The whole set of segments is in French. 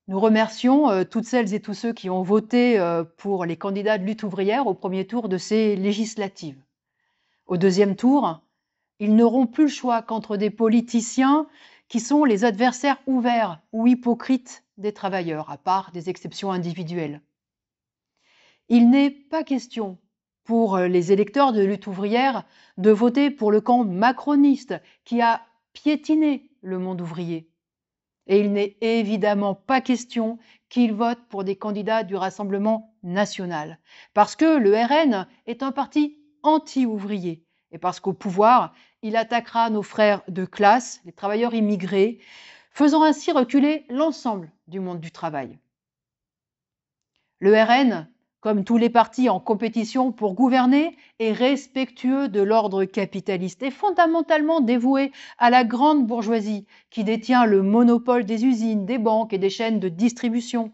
Nous remercions toutes celles et tous ceux qui ont voté pour les candidats de lutte ouvrière au premier tour de ces législatives. Au deuxième tour, ils n'auront plus le choix qu'entre des politiciens qui sont les adversaires ouverts ou hypocrites des travailleurs, à part des exceptions individuelles. Il n'est pas question pour les électeurs de lutte ouvrière de voter pour le camp macroniste qui a piétiné le monde ouvrier. Et il n'est évidemment pas question qu'ils votent pour des candidats du Rassemblement national, parce que le RN est un parti anti-ouvrier, et parce qu'au pouvoir, il attaquera nos frères de classe, les travailleurs immigrés, faisant ainsi reculer l'ensemble du monde du travail. Le RN, comme tous les partis en compétition pour gouverner, est respectueux de l'ordre capitaliste et fondamentalement dévoué à la grande bourgeoisie qui détient le monopole des usines, des banques et des chaînes de distribution.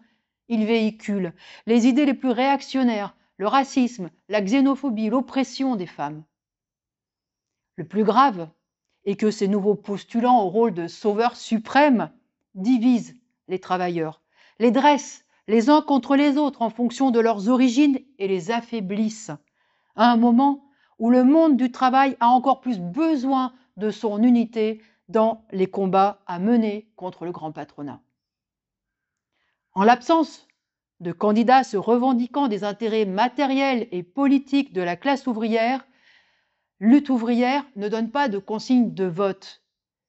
Il véhicule les idées les plus réactionnaires, le racisme, la xénophobie, l'oppression des femmes. Le plus grave est que ces nouveaux postulants au rôle de sauveurs suprêmes divisent les travailleurs, les dressent les uns contre les autres en fonction de leurs origines et les affaiblissent, à un moment où le monde du travail a encore plus besoin de son unité dans les combats à mener contre le grand patronat. En l'absence de candidats se revendiquant des intérêts matériels et politiques de la classe ouvrière, Lutte ouvrière ne donne pas de consigne de vote.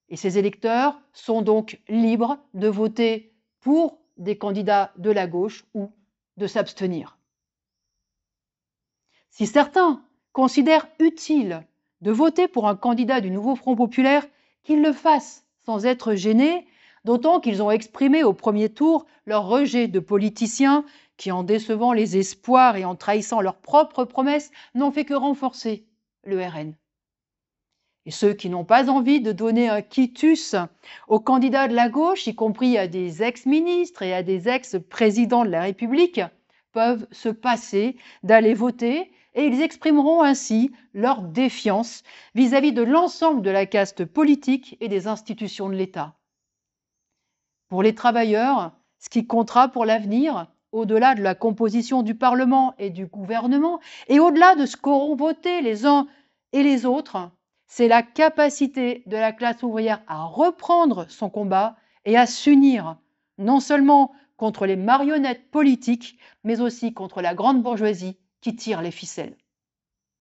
Et ces électeurs sont donc libres de voter pour des candidats de la gauche ou de s'abstenir. Si certains considèrent utile de voter pour un candidat du nouveau Front populaire, qu'ils le fassent sans être gênés, d'autant qu'ils ont exprimé au premier tour leur rejet de politiciens qui, en décevant les espoirs et en trahissant leurs propres promesses, n'ont fait que renforcer le RN. Et ceux qui n'ont pas envie de donner un quitus aux candidats de la gauche, y compris à des ex-ministres et à des ex-présidents de la République, peuvent se passer d'aller voter et ils exprimeront ainsi leur défiance vis-à-vis de l'ensemble de la caste politique et des institutions de l'État. Pour les travailleurs, ce qui comptera pour l'avenir, au-delà de la composition du Parlement et du gouvernement, et au-delà de ce qu'auront voté les uns et les autres, c'est la capacité de la classe ouvrière à reprendre son combat et à s'unir, non seulement contre les marionnettes politiques, mais aussi contre la grande bourgeoisie qui tire les ficelles.